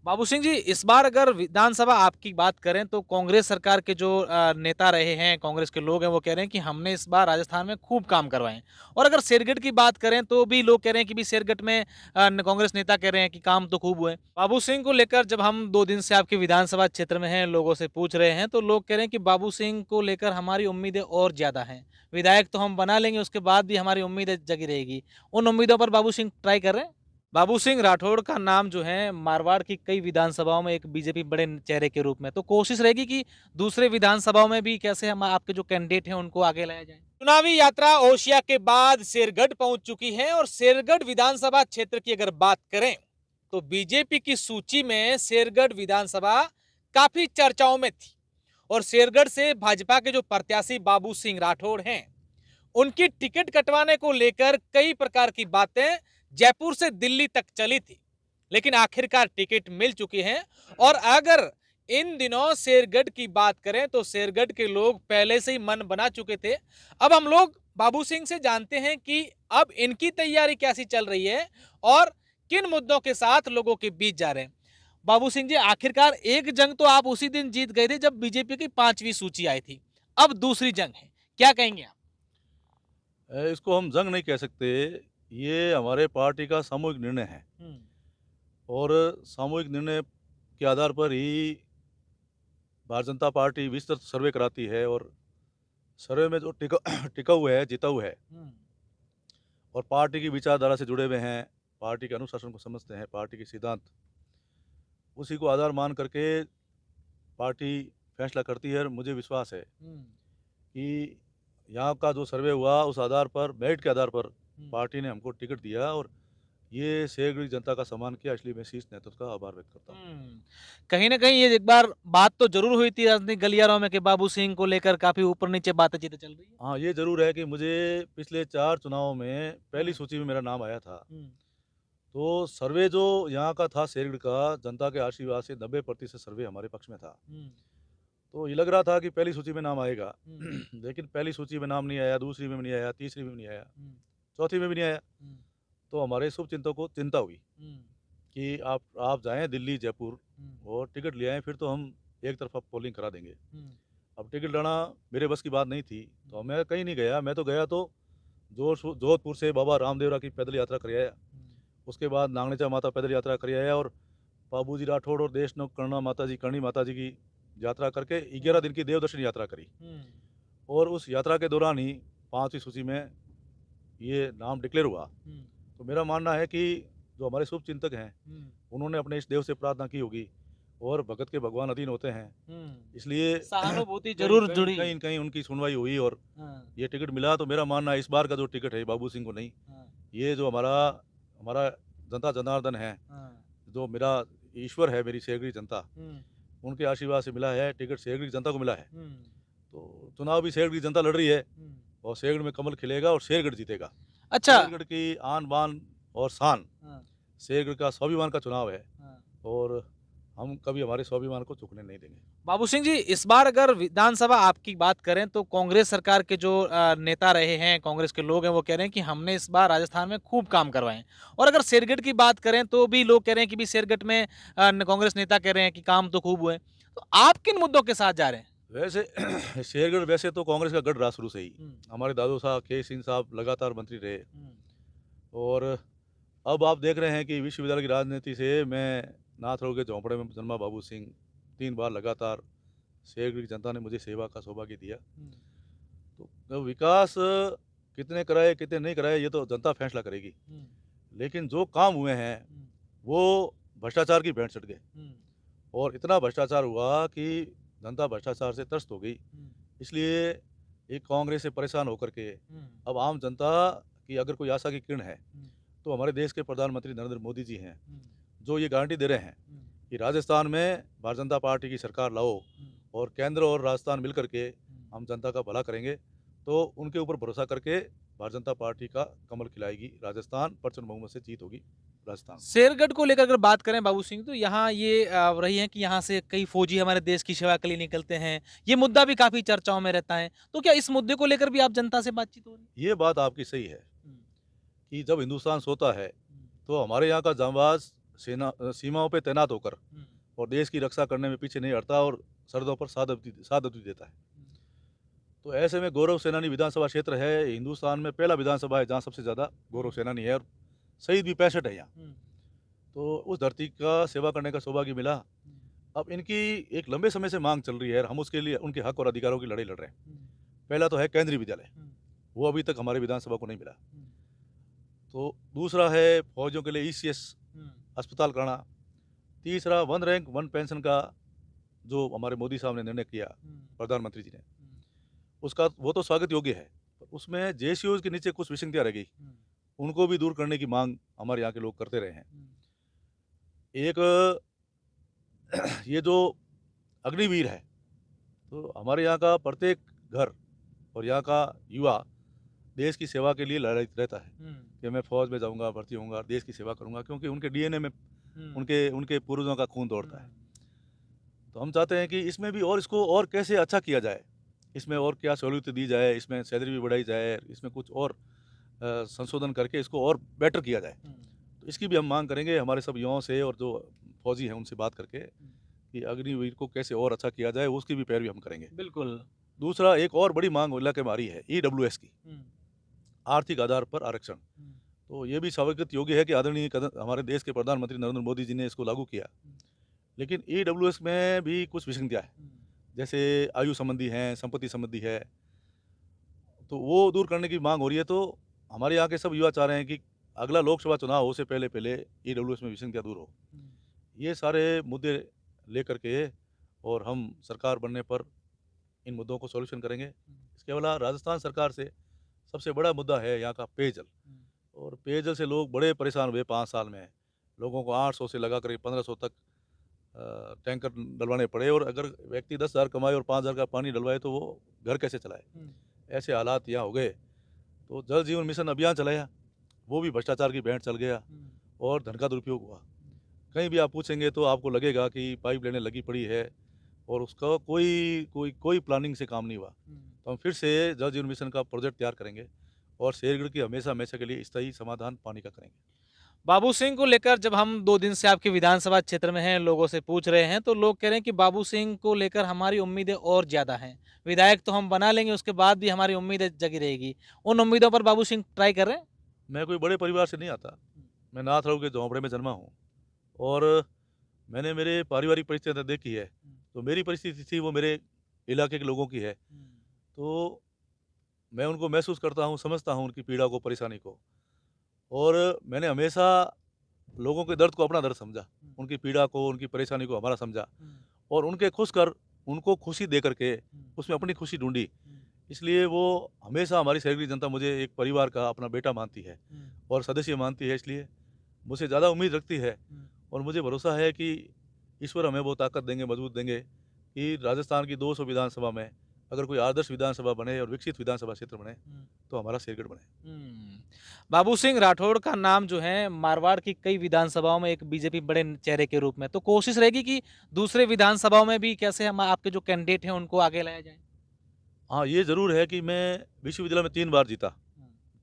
बाबू सिंह जी, इस बार अगर विधानसभा आपकी बात करें तो कांग्रेस सरकार के जो नेता रहे हैं, कांग्रेस के लोग हैं, वो कह रहे हैं कि हमने इस बार राजस्थान में खूब काम करवाए हैं। और अगर शेरगढ़ की बात करें तो भी लोग कह रहे हैं कि भी शेरगढ़ में कांग्रेस नेता कह रहे हैं कि काम तो खूब हुए। बाबू सिंह को लेकर जब हम 2 दिन से आपके विधानसभा क्षेत्र में हैं, लोगों से पूछ रहे हैं, तो लोग कह रहे हैं कि बाबू सिंह को लेकर हमारी उम्मीदें और ज्यादा हैं। विधायक तो हम बना लेंगे, उसके बाद भी हमारी उम्मीदें जगी रहेगी। उन उम्मीदों पर बाबू सिंह ट्राई कर रहे हैं। बाबू सिंह राठौड़ का नाम जो है मारवाड़ की कई विधानसभाओं में एक बीजेपी बड़े चेहरे के रूप में, तो कोशिश रहेगी कि दूसरे विधानसभाओं में भी कैसे हम आपके जो कैंडिडेट हैं उनको आगे लाया जाए। चुनावी यात्रा ओशिया के बाद शेरगढ़ पहुंच चुकी है और शेरगढ़ विधानसभा क्षेत्र की अगर बात करें तो बीजेपी की सूची में शेरगढ़ विधानसभा काफी चर्चाओं में थी। और शेरगढ़ से भाजपा के जो प्रत्याशी बाबू सिंह राठौड़ हैं, उनकी टिकट कटवाने को लेकर कई प्रकार की बातें जयपुर से दिल्ली तक चली थी, लेकिन आखिरकार टिकट मिल चुकी है। और अगर इन दिनों शेरगढ़ की बात करें तो शेरगढ़ के लोग पहले से ही मन बना चुके थे। अब हम लोग बाबू सिंह से जानते हैं कि अब इनकी तैयारी कैसी चल रही है और किन मुद्दों के साथ लोगों के बीच जा रहे हैं। बाबू सिंह जी, आखिरकार एक जंग तो आप उसी दिन जीत गए थे जब बीजेपी की 5वीं सूची आई थी। अब दूसरी जंग है, क्या कहेंगे आप? इसको हम जंग नहीं कह सकते। ये हमारे पार्टी का सामूहिक निर्णय है हम्म। और सामूहिक निर्णय के आधार पर ही भारतीय जनता पार्टी विस्तृत सर्वे कराती है और सर्वे में जो टिका टिका हुआ है, जीता हुआ है हम्म। और पार्टी की विचारधारा से जुड़े हुए हैं, पार्टी के अनुशासन को समझते हैं, पार्टी के सिद्धांत, उसी को आधार मान करके पार्टी फैसला करती है और मुझे विश्वास है हम्म। कि यहाँ का जो सर्वे हुआ उस आधार पर, मेरिट के आधार पर हम्म। पार्टी ने हमको टिकट दिया और ये शेरगढ़ जनता का सम्मान किया, इसलिए मैं शीर्ष नेतृत्व का आभार व्यक्त करता हूँ। हम्म। कहीं ना कहीं ये एक बार बात तो जरूर हुई थी राजनीतिक गलियारों में कि बाबू सिंह को लेकर काफी ऊपर नीचे बातचीत चल रही है। हाँ, ये ज़रूर है कि मुझे पिछले 4 चुनावों में पहली हम्म। सूची में मेरा नाम आया था। हम्म। तो सर्वे जो यहाँ का था शेरगढ़ का, जनता के आशीर्वाद से 90% सर्वे हमारे पक्ष में था। हम्म। तो ये लग रहा था कि पहली सूची में नाम आएगा, हम्म। लेकिन पहली सूची में नाम नहीं आया, दूसरी में भी नहीं आया, तीसरी में भी नहीं आया, हम्म। चौथी में भी नहीं आया। हम्म। तो हमारे शुभचिंतकों को चिंता हुई हम्म। कि आप जाएँ दिल्ली, जयपुर हम्म। और टिकट ले आएँ, फिर तो हम एक तरफ़ा पोलिंग करा देंगे। हम्म। अब टिकट लाना मेरे बस की बात नहीं थी, तो हम्म। मैं कहीं नहीं गया। मैं तो गया तो जोधपुर से बाबा रामदेवरा की पैदल यात्रा कर आया। उसके बाद नागनेचा माता पैदल यात्रा कर आया और बाबूजी राठौड़ और देश नव करणी माता जी की यात्रा करके 11 दिन की देवदर्शन यात्रा करी। हम्म। और उस यात्रा के दौरान ही 5वीं सूची में ये नाम डिक्लेयर हुआ। हम्म। तो मेरा मानना है कि जो हमारे शुभचिंतक हैं, हम्म। उन्होंने अपने इष्ट देव से प्रार्थना की होगी और भगत के भगवान अधीन होते हैं। इसलिए सहानुभूति कहीं जरूर कहीं जुड़ी। कहीं कहीं उनकी सुनवाई हुई और हाँ। ये टिकट मिला। तो मेरा मानना है इस बार का जो टिकट है बाबू सिंह को नहीं, हाँ। ये जो हमारा हमारा जनता जनार्दन है, हाँ। जो मेरा ईश्वर है, मेरी शेरगढ़ जनता, हम्म। उनके आशीर्वाद से मिला है टिकट, शेरगढ़ जनता को मिला है। हम्म। तो चुनाव भी शेरगढ़ जनता लड़ रही है हम्म। और शेरगढ़ में कमल खिलेगा और शेरगढ़ जीतेगा। अच्छा। शेरगढ़ की आन बान और शान, हाँ। शेरगढ़ का स्वाभिमान का चुनाव है हाँ। और हम कभी हमारे स्वाभिमान को झुकने नहीं देंगे। बाबू सिंह जी, इस बार अगर विधानसभा आपकी बात करें तो कांग्रेस सरकार के जो नेता रहे हैं, कांग्रेस के लोग हैं, वो कह रहे हैं कि हमने इस बार राजस्थान में खूब काम करवाए हैं। और अगर शेरगढ़ की बात करें तो भी लोग कह रहे हैं कि भी शेरगढ़ में कांग्रेस नेता कह रहे हैं कि काम तो खूब हुए। तो आप किन मुद्दों के साथ जा रहे हैं? वैसे शेरगढ़ वैसे तो कांग्रेस का गढ़ रहा शुरू से ही। हम्म। हमारे दादू साहब के सिंह साहब लगातार मंत्री रहे हम्म। और अब आप देख रहे हैं कि विश्वविद्यालय की राजनीति से मैं नाथरोल के झोंपड़े में जन्मा बाबू सिंह 3 बार लगातार शेरगढ़ की जनता ने मुझे सेवा का सौभाग्य दिया। हम्म। तो अब विकास कितने कराए कितने नहीं कराए ये तो जनता फैसला करेगी, हम्म। लेकिन जो काम हुए हैं हम्म। वो भ्रष्टाचार की भेंट चढ़ गए हम्म। और इतना भ्रष्टाचार हुआ कि जनता भ्रष्टाचार से त्रस्त हो गई। हम्म। इसलिए एक कांग्रेस से परेशान होकर के हम्म। अब आम जनता की अगर कोई आशा की किरण है हम्म। तो हमारे देश के प्रधानमंत्री नरेंद्र मोदी जी हैं, हम्म। जो ये गारंटी दे रहे हैं हम्म। कि राजस्थान में भारतीय जनता पार्टी की सरकार लाओ हम्म। और केंद्र और राजस्थान मिल करके हम्म। हम जनता का भला करेंगे। तो उनके ऊपर भरोसा करके भारतीय जनता पार्टी का कमल खिलाएगी राजस्थान, प्रचंड बहुमत से जीत होगी राजस्थान। शेरगढ़ को लेकर अगर बात करें बाबू सिंह, तो यहाँ ये रही है कि यहाँ से कई फौजी हमारे देश की सेवा के लिए निकलते हैं। ये मुद्दा भी काफी चर्चाओं में रहता है। तो क्या इस मुद्दे को लेकर भी आप जनता से बातचीत हो रही है? ये बात आपकी सही है हम्म। कि जब हिंदुस्तान सोता है हम्म। तो हमारे यहाँ का जांबाज सीमाओं पे तैनात होकर और देश की रक्षा करने में पीछे नहीं हटता और सरहदों पर सादती देता है। तो ऐसे में गौरव सेनानी विधानसभा क्षेत्र है, हिंदुस्तान में पहला विधानसभा है जहाँ सबसे ज़्यादा गौरव सेनानी है और शहीद भी 65 है यहाँ। तो उस धरती का सेवा करने का सौभाग्य मिला। अब इनकी एक लंबे समय से मांग चल रही है और हम उसके लिए उनके हक और अधिकारों की लड़ाई लड़ रहे हैं। पहला तो है केंद्रीय विद्यालय, वो अभी तक हमारे विधानसभा को नहीं मिला। तो दूसरा है फौजियों के लिए ईसीएस अस्पताल कराना। तीसरा वन रैंक वन पेंशन का जो हमारे मोदी साहब ने निर्णय किया, प्रधानमंत्री जी ने, उसका वो तो स्वागत योग्य है। पर उसमें जेसीओ के नीचे कुछ विसंगतियाँ रह गई, उनको भी दूर करने की मांग हमारे यहाँ के लोग करते रहे हैं। एक ये जो अग्निवीर है, तो हमारे यहाँ का प्रत्येक घर और यहाँ का युवा देश की सेवा के लिए लड़ाई रहता है कि मैं फौज में जाऊंगा, भर्ती होऊंगा, देश की सेवा करूंगा, क्योंकि उनके डीएनए में उनके उनके पूर्वजों का खून दौड़ता है। तो हम चाहते हैं कि इसमें भी और इसको और कैसे अच्छा किया जाए, इसमें और क्या सहूलियत दी जाए, इसमें सैलरी भी बढ़ाई जाए, इसमें कुछ और संशोधन करके इसको और बेटर किया जाए। तो इसकी भी हम मांग करेंगे हमारे सब युवाओं से और जो फौजी हैं उनसे बात करके कि अग्निवीर को कैसे और अच्छा किया जाए, उसकी भी पैरवी हम करेंगे। बिल्कुल। दूसरा एक और बड़ी मांग इलाके में आ रही है ईडब्ल्यूएस की, आर्थिक आधार पर आरक्षण। तो ये भी स्वागत योग्य है कि आदरणीय हमारे देश के प्रधानमंत्री नरेंद्र मोदी जी ने इसको लागू किया। लेकिन ईडब्ल्यूएस में भी कुछ विसंगतियाँ हैं, जैसे आयु संबंधी हैं, संपत्ति संबंधी है, तो वो दूर करने की मांग हो रही है। तो हमारे यहाँ के सब युवा चाह रहे हैं कि अगला लोकसभा चुनाव हो से पहले पहले ईडब्ल्यूएस में विसंगतियाँ दूर हो। ये सारे मुद्दे लेकर के और हम सरकार बनने पर इन मुद्दों को सॉल्यूशन करेंगे। इसके अलावा राजस्थान सरकार से सबसे बड़ा मुद्दा है यहाँ का पेयजल, और पेयजल से लोग बड़े परेशान हुए 5 साल में। लोगों को 800 से लगा कर 1500 तक टैंकर डलवाने पड़े, और अगर व्यक्ति 10,000 कमाए और 5,000 का पानी डलवाए तो वो घर कैसे चलाए। ऐसे हालात यहाँ हो गए। तो जल जीवन मिशन अभियान चलाया, वो भी भ्रष्टाचार की भेंट चल गया और धन का दुरुपयोग हुआ। कहीं भी आप पूछेंगे तो आपको लगेगा कि पाइप लाइनें लगी पड़ी है और उसका कोई प्लानिंग से काम नहीं हुआ। तो हम फिर से जल जीवन मिशन का प्रोजेक्ट तैयार करेंगे और शेरगढ़ की हमेशा हमेशा के लिए स्थायी समाधान पानी का करेंगे। बाबू सिंह को लेकर जब हम 2 दिन से आपके विधानसभा क्षेत्र में हैं, लोगों से पूछ रहे हैं, तो लोग कह रहे हैं कि बाबू सिंह को लेकर हमारी उम्मीदें और ज़्यादा हैं। विधायक तो हम बना लेंगे, उसके बाद भी हमारी उम्मीदें जगी रहेगी। उन उम्मीदों पर बाबू सिंह ट्राई कर रहे हैं? मैं कोई बड़े परिवार से नहीं आता, मैं नाथ राव के झोंपड़े में जन्मा हूँ और मैंने मेरे पारिवारिक परिस्थितियाँ देखी है। तो मेरी परिस्थिति थी वो मेरे इलाके के लोगों की है, तो मैं उनको महसूस करता हूँ, समझता हूँ उनकी पीड़ा को, परेशानी को, और मैंने हमेशा लोगों के दर्द को अपना दर्द समझा, उनकी पीड़ा को, उनकी परेशानी को हमारा समझा और उनके खुश कर उनको खुशी दे करके उसमें अपनी खुशी ढूंढी। इसलिए वो हमेशा हमारी शहरी जनता मुझे एक परिवार का अपना बेटा मानती है और सदस्य मानती है, इसलिए मुझसे ज़्यादा उम्मीद रखती है और मुझे भरोसा है कि ईश्वर हमें वो ताकत देंगे, मजबूत देंगे कि राजस्थान की 200 विधानसभा में अगर कोई आदर्श विधानसभा बने और विकसित विधानसभा क्षेत्र बने तो हमारा शेरगढ़ बने। बाबू सिंह राठौड़ का नाम जो है मारवाड़ की कई विधानसभाओं में एक बीजेपी बड़े चेहरे के रूप में, तो कोशिश रहेगी कि दूसरे विधानसभाओं में भी कैसे हम आपके जो कैंडिडेट हैं उनको आगे लाया जाए? हाँ, ये ज़रूर है कि मैं विश्वविद्यालय में 3 बार जीता।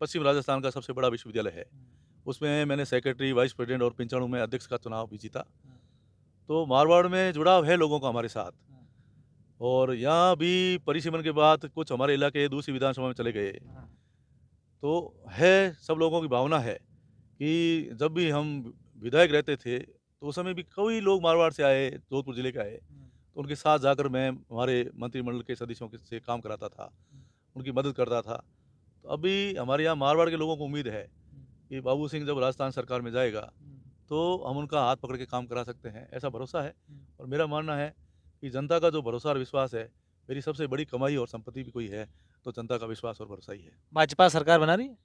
पश्चिम राजस्थान का सबसे बड़ा विश्वविद्यालय है। उसमें मैंने सेक्रेटरी, वाइस प्रेसिडेंट और पिंचाणु में अध्यक्ष का चुनाव भी जीता। तो मारवाड़ में जुड़ाव है लोगों का हमारे साथ, और यहाँ भी परिसीमन के बाद कुछ हमारे इलाके दूसरी विधानसभा में चले गए। तो है, सब लोगों की भावना है कि जब भी हम विधायक रहते थे तो उस समय भी कई लोग मारवाड़ से आए, जोधपुर जिले के आए, तो उनके साथ जाकर मैं हमारे मंत्रिमंडल के सदस्यों से काम कराता था, उनकी मदद करता था। तो अभी हमारे यहाँ मारवाड़ के लोगों को उम्मीद है कि बाबू सिंह जब राजस्थान सरकार में जाएगा तो हम उनका हाथ पकड़ के काम करा सकते हैं, ऐसा भरोसा है। और मेरा मानना है कि जनता का जो भरोसा और विश्वास है, मेरी सबसे बड़ी कमाई और संपत्ति भी कोई है तो जनता का विश्वास और भरोसा ही है। भाजपा सरकार बना रही है?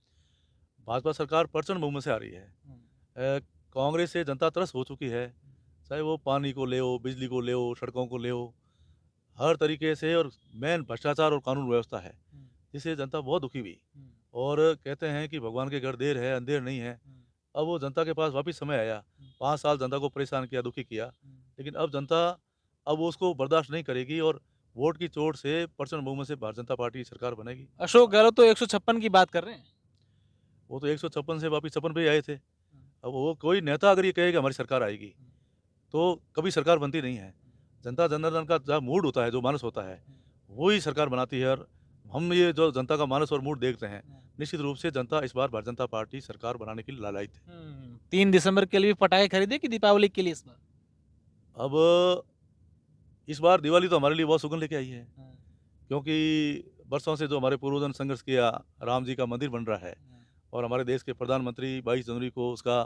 भाजपा सरकार प्रचंड बहुमत से आ रही है। कांग्रेस से जनता त्रस्त हो चुकी है, चाहे वो पानी को ले, बिजली को ले, सड़कों को ले, हर तरीके से, और मेन भ्रष्टाचार और कानून व्यवस्था है, जिससे जनता बहुत दुखी हुई। और कहते हैं कि भगवान के घर देर है अंधेर नहीं है। अब वो जनता के पास वापस समय आया। 5 साल जनता को परेशान किया, दुखी किया, लेकिन अब जनता अब उसको बर्दाश्त नहीं करेगी और वोट की चोट से प्रचंड बहुमत से भारतीय जनता पार्टी सरकार बनेगी। अशोक गहलोत तो 156 की बात कर रहे हैं। वो तो 156 से वापस 56 पे ही आए थे। अब वो कोई नेता अगर ये कहे कि हमारी सरकार आएगी, तो कभी सरकार बनती नहीं है। जनता जनार्दन का जो मूड होता है, जो मानस होता है, वही सरकार बनाती है और हम ये जो जनता का मानस और मूड देखते हैं, निश्चित रूप से जनता इस बार भारतीय जनता पार्टी सरकार बनाने के लिए लालायित है। 3 दिसंबर के लिए भी पटाखे खरीदे कि दीपावली के लिए इस बार? अब इस बार दिवाली तो हमारे लिए बहुत सुगंध लेके आई है, क्योंकि बरसों से जो हमारे पूर्वजों ने संघर्ष किया, राम जी का मंदिर बन रहा है और हमारे देश के प्रधानमंत्री 22 जनवरी को उसका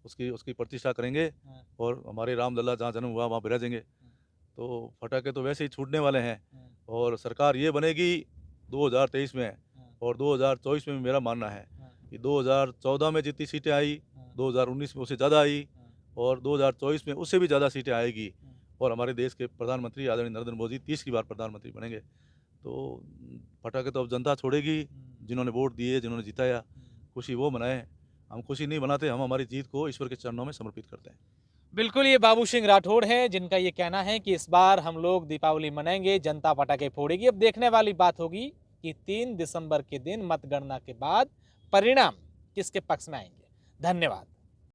उसकी उसकी प्रतिष्ठा करेंगे और हमारे रामलला जहाँ जन्म हुआ वहाँ विराजेंगे। तो पटाखे तो वैसे ही छूटने वाले हैं और सरकार ये बनेगी 2023 में और 2024 में भी मेरा मानना है कि 2014 में जितनी सीटें आई, 2019 में उससे ज़्यादा आई और 2024 में उससे भी ज़्यादा सीटें आएगी और हमारे देश के प्रधानमंत्री आदरणीय नरेंद्र मोदी तीसरी बार प्रधानमंत्री बनेंगे। तो पटाखे तो अब जनता छोड़ेगी, जिन्होंने वोट दिए, जिन्होंने जिताया, खुशी वो मनाएं। हम खुशी नहीं मनाते, हम हमारी जीत को ईश्वर के चरणों में समर्पित करते हैं। बिल्कुल, ये बाबू सिंह राठौड़ हैं, जिनका ये कहना है कि इस बार हम लोग दीपावली मनाएँगे, जनता पटाखे फोड़ेगी। अब देखने वाली बात होगी कि 3 दिसंबर के दिन मतगणना के बाद परिणाम किसके पक्ष में आएँगे। धन्यवाद।